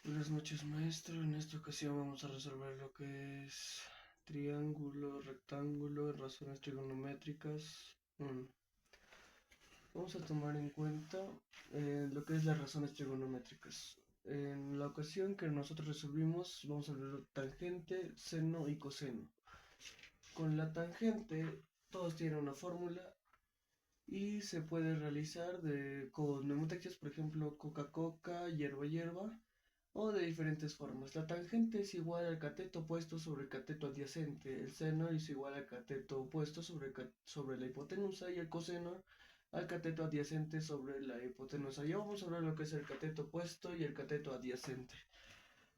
Buenas noches, maestro. En esta ocasión vamos a resolver lo que es triángulo, rectángulo, en razones trigonométricas. Vamos a tomar en cuenta lo que es las razones trigonométricas. En la ocasión que nosotros resolvimos, vamos a ver tangente, seno y coseno. Con la tangente, todos tienen una fórmula y se puede realizar con mnemotecnias, por ejemplo, coca-coca, hierba-hierba, o de diferentes formas. La tangente es igual al cateto opuesto sobre el cateto adyacente, el seno es igual al cateto opuesto sobre la hipotenusa y el coseno al cateto adyacente sobre la hipotenusa. Ya vamos a ver lo que es el cateto opuesto y el cateto adyacente.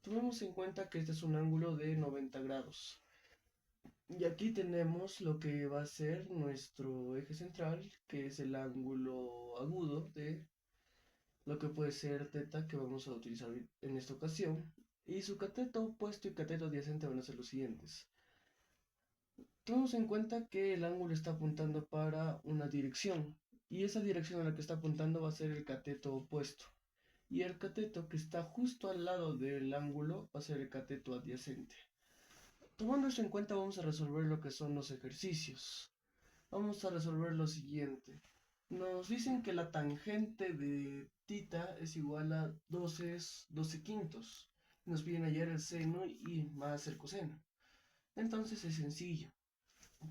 Tomemos en cuenta que este es un ángulo de 90 grados. Y aquí tenemos lo que va a ser nuestro eje central, que es el ángulo agudo de lo que puede ser teta que vamos a utilizar en esta ocasión. Y su cateto opuesto y cateto adyacente van a ser los siguientes. Tenemos en cuenta que el ángulo está apuntando para una dirección, y esa dirección a la que está apuntando va a ser el cateto opuesto. Y el cateto que está justo al lado del ángulo va a ser el cateto adyacente. Tomando esto en cuenta, vamos a resolver lo que son los ejercicios. Vamos a resolver lo siguiente. Nos dicen que la tangente de tita es igual a 12 quintos. Nos piden hallar el seno y más el coseno. Entonces es sencillo.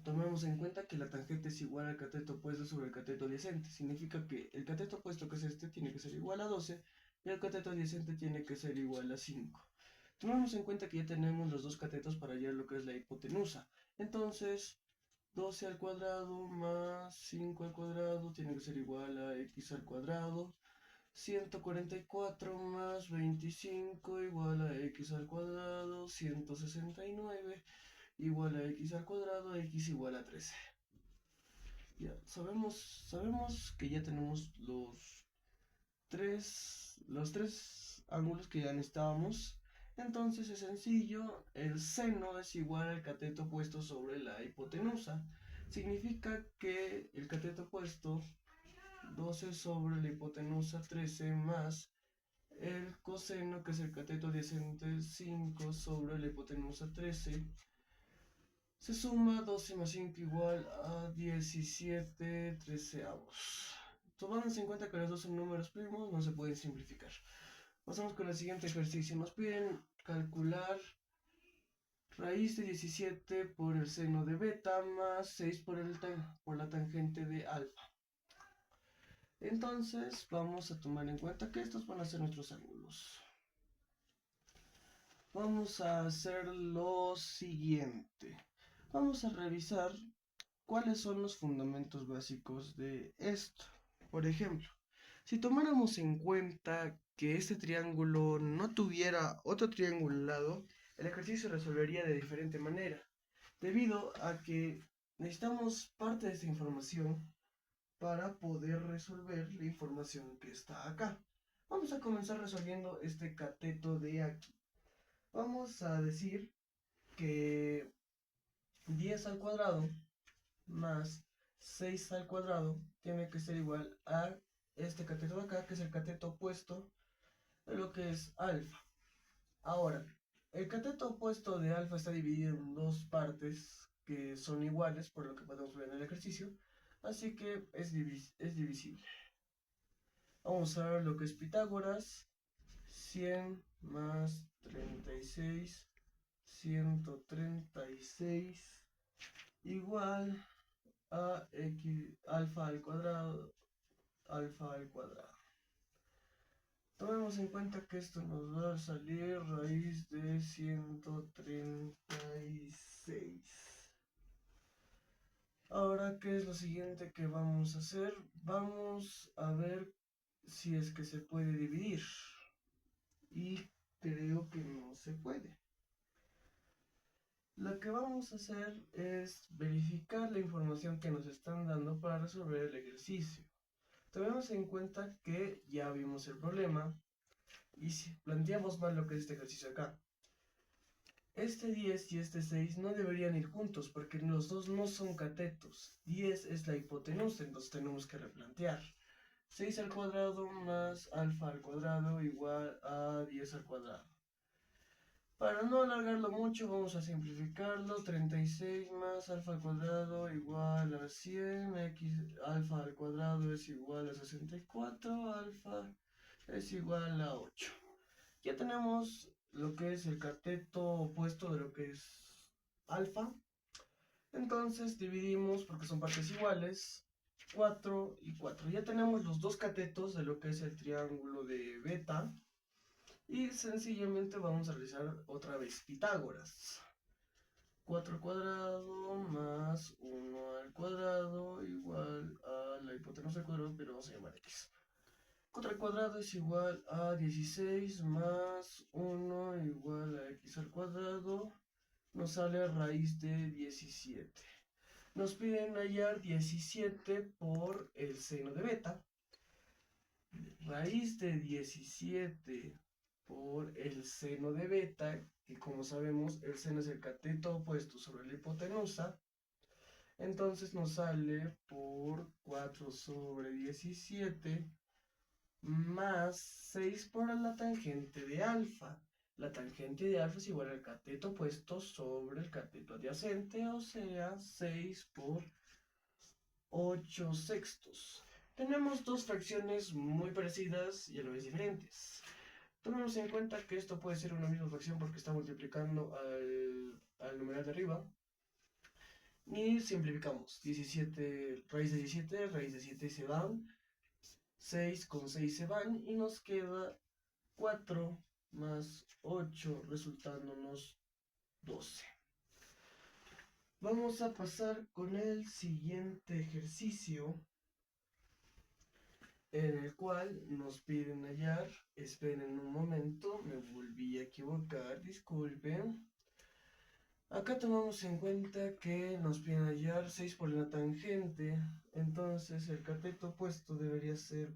Tomemos en cuenta que la tangente es igual al cateto opuesto sobre el cateto adyacente. Significa que el cateto opuesto, que es este, tiene que ser igual a 12 y el cateto adyacente tiene que ser igual a 5. Tomemos en cuenta que ya tenemos los dos catetos para hallar lo que es la hipotenusa. Entonces, 12 al cuadrado más 5 al cuadrado tiene que ser igual a x al cuadrado. 144 más 25 igual a x al cuadrado. 169 igual a x al cuadrado. X igual a 13. Ya sabemos que ya tenemos los tres ángulos que ya necesitábamos. Entonces es sencillo, el seno es igual al cateto opuesto sobre la hipotenusa. Significa que el cateto opuesto, 12 sobre la hipotenusa 13 más el coseno, que es el cateto adyacente, 5 sobre la hipotenusa 13, se suma 12 más 5 igual a 17 treceavos. Tomando en cuenta que los dos son números primos, no se pueden simplificar. Pasamos con el siguiente ejercicio. Nos piden calcular raíz de 17 por el seno de beta más 6 por la tangente de alfa. Entonces vamos a tomar en cuenta que estos van a ser nuestros ángulos. Vamos a hacer lo siguiente. Vamos a revisar cuáles son los fundamentos básicos de esto. Por ejemplo, si tomáramos en cuenta que este triángulo no tuviera otro triángulo al lado, el ejercicio se resolvería de diferente manera, debido a que necesitamos parte de esta información para poder resolver la información que está acá. Vamos a comenzar resolviendo este cateto de aquí. Vamos a decir que 10 al cuadrado más 6 al cuadrado tiene que ser igual a este cateto de acá, que es el cateto opuesto de lo que es alfa. Ahora, el cateto opuesto de alfa está dividido en dos partes que son iguales, por lo que podemos ver en el ejercicio, así que es divisible. Vamos a ver lo que es Pitágoras. 100 más 36, 136 igual a x alfa al cuadrado. Tomemos en cuenta que esto nos va a salir raíz de 136. Ahora, ¿qué es lo siguiente que vamos a hacer? Vamos a ver si es que se puede dividir. Y creo que no se puede. Lo que vamos a hacer es verificar la información que nos están dando para resolver el ejercicio. Tenemos en cuenta que ya vimos el problema y si planteamos mal lo que es este ejercicio acá. Este 10 y este 6 no deberían ir juntos porque los dos no son catetos. 10 es la hipotenusa, entonces tenemos que replantear. 6 al cuadrado más alfa al cuadrado igual a 10 al cuadrado. Para no alargarlo mucho, vamos a simplificarlo. 36 más alfa al cuadrado igual a 100. Alfa al cuadrado es igual a 64. Alfa es igual a 8. Ya tenemos lo que es el cateto opuesto de lo que es alfa. Entonces dividimos, porque son partes iguales, 4 y 4. Ya tenemos los dos catetos de lo que es el triángulo de beta. Y sencillamente vamos a realizar otra vez Pitágoras. 4 al cuadrado más 1 al cuadrado igual a la hipotenusa al cuadrado, pero vamos a llamar x. 4 al cuadrado es igual a 16 más 1 igual a x al cuadrado. Nos sale raíz de 17. Nos piden hallar 17 por el seno de beta. Raíz de 17 por el seno de beta, que como sabemos el seno es el cateto opuesto sobre la hipotenusa, entonces nos sale por 4 sobre 17 más 6 por la tangente de alfa. La tangente de alfa es igual al cateto opuesto sobre el cateto adyacente, o sea, 6 por 8 sextos. Tenemos dos fracciones muy parecidas y a la vez diferentes. Tomemos en cuenta que esto puede ser una misma fracción porque está multiplicando al numeral de arriba. Y simplificamos. 17, raíz de 17, raíz de 7 se van. 6 con 6 se van y nos queda 4 más 8 resultándonos 12. Vamos a pasar con el siguiente ejercicio, en el cual nos piden hallar, esperen un momento, me volví a equivocar, disculpen. Acá tomamos en cuenta que nos piden hallar 6 por la tangente, entonces el cateto opuesto debería ser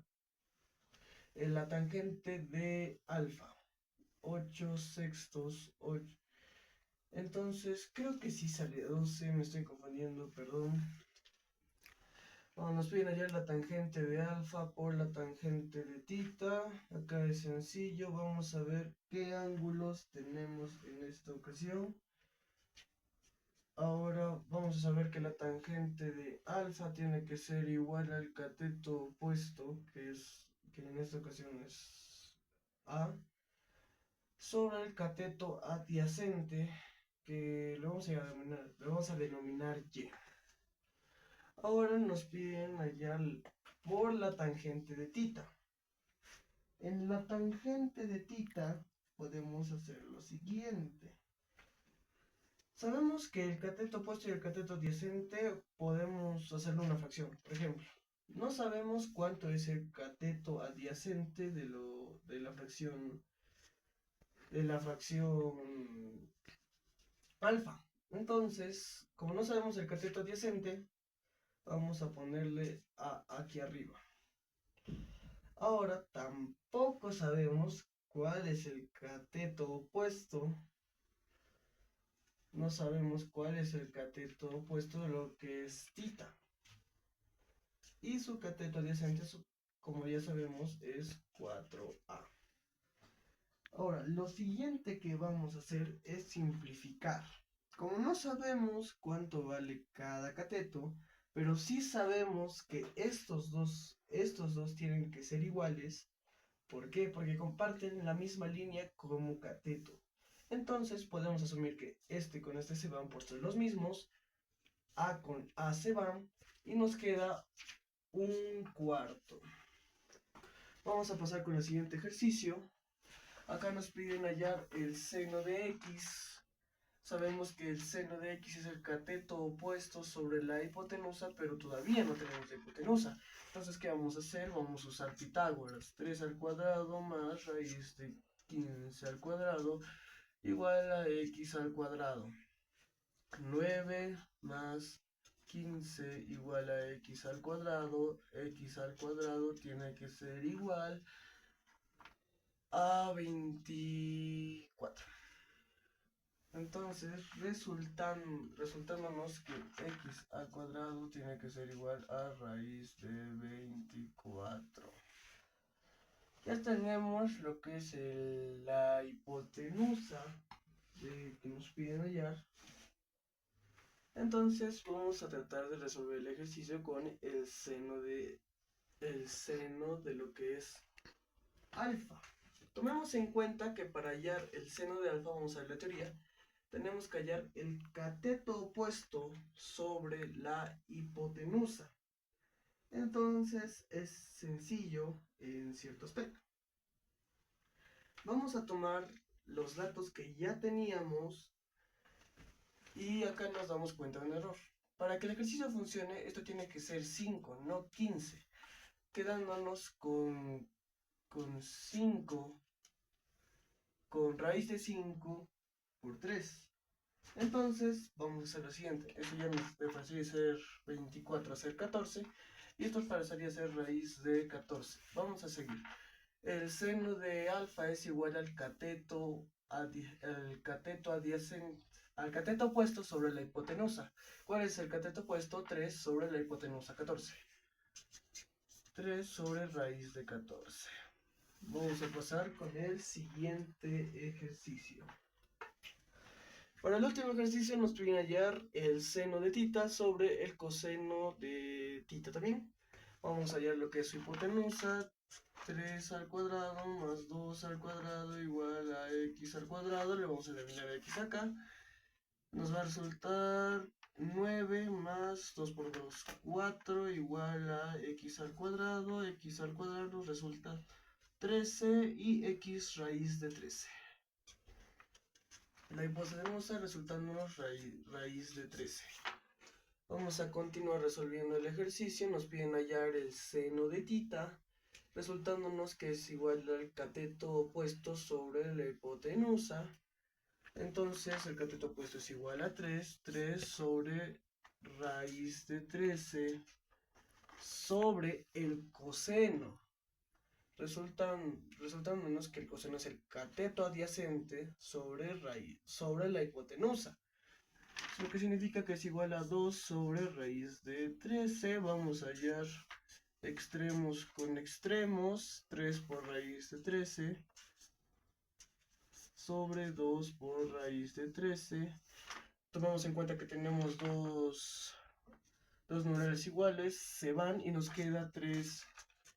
la tangente de alfa, 8 sextos, 8. Entonces creo que sí sale 12, me estoy confundiendo, perdón. Bueno, nos piden hallar la tangente de alfa por la tangente de tita. Acá es sencillo, vamos a ver qué ángulos tenemos en esta ocasión. Ahora vamos a saber que la tangente de alfa tiene que ser igual al cateto opuesto, que en esta ocasión es A, sobre el cateto adyacente, que lo vamos a denominar Y. Ahora nos piden hallar por la tangente de tita. En la tangente de tita podemos hacer lo siguiente. Sabemos que el cateto opuesto y el cateto adyacente podemos hacerle una fracción. Por ejemplo, no sabemos cuánto es el cateto adyacente de la fracción alfa. Entonces, como no sabemos el cateto adyacente, vamos a ponerle A aquí arriba. Ahora tampoco sabemos cuál es el cateto opuesto. No sabemos cuál es el cateto opuesto de lo que es tita. Y su cateto adyacente, como ya sabemos, es 4A. Ahora, lo siguiente que vamos a hacer es simplificar. Como no sabemos cuánto vale cada cateto, pero sí sabemos que estos dos tienen que ser iguales. ¿Por qué? Porque comparten la misma línea como cateto. Entonces podemos asumir que este con este se van por ser los mismos, A con A se van y nos queda un cuarto. Vamos a pasar con el siguiente ejercicio. Acá nos piden hallar el seno de x. Sabemos que el seno de x es el cateto opuesto sobre la hipotenusa, pero todavía no tenemos la hipotenusa. Entonces, ¿qué vamos a hacer? Vamos a usar Pitágoras. 3 al cuadrado más raíz de 15 al cuadrado igual a x al cuadrado. 9 más 15 igual a x al cuadrado. X al cuadrado tiene que ser igual a 24. Entonces, resultándonos que x al cuadrado tiene que ser igual a raíz de 24. Ya tenemos lo que es la hipotenusa que nos piden hallar. Entonces vamos a tratar de resolver el ejercicio con el seno de lo que es alfa. Tomemos en cuenta que para hallar el seno de alfa, vamos a ver la teoría, tenemos que hallar el cateto opuesto sobre la hipotenusa. Entonces es sencillo en cierto aspecto. Vamos a tomar los datos que ya teníamos y acá nos damos cuenta de un error. Para que el ejercicio funcione, esto tiene que ser 5, no 15, quedándonos con 5, con raíz de 5 por 3. Entonces, vamos a hacer lo siguiente. Esto ya me pasaría a ser 24 a ser 14. Y esto pasaría a ser raíz de 14. Vamos a seguir. El seno de alfa es igual al cateto adyacente, al cateto opuesto sobre la hipotenusa. ¿Cuál es el cateto opuesto? 3 sobre la hipotenusa 14. 3 sobre raíz de 14. Vamos a pasar con el siguiente ejercicio. Para el último ejercicio nos piden hallar el seno de tita sobre el coseno de tita también. Vamos a hallar lo que es su hipotenusa. 3 al cuadrado más 2 al cuadrado igual a x al cuadrado. Le vamos a eliminar x acá. Nos va a resultar 9 más 2 por 2, 4 igual a x al cuadrado. X al cuadrado nos resulta 13 y x raíz de 13. La hipotenusa resultándonos raíz de 13. Vamos a continuar resolviendo el ejercicio. Nos piden hallar el seno de tita, resultándonos que es igual al cateto opuesto sobre la hipotenusa. Entonces el cateto opuesto es igual a 3. 3 sobre raíz de 13 sobre el coseno. Resultándonos que el coseno es el cateto adyacente sobre la hipotenusa. Lo que significa que es igual a 2 sobre raíz de 13. Vamos a hallar extremos con extremos. 3 por raíz de 13 sobre 2 por raíz de 13. Tomemos en cuenta que tenemos dos numerales iguales, se van y nos queda 3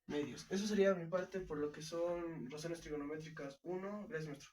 medios. Eso sería mi parte por lo que son razones trigonométricas 1. Gracias, maestro.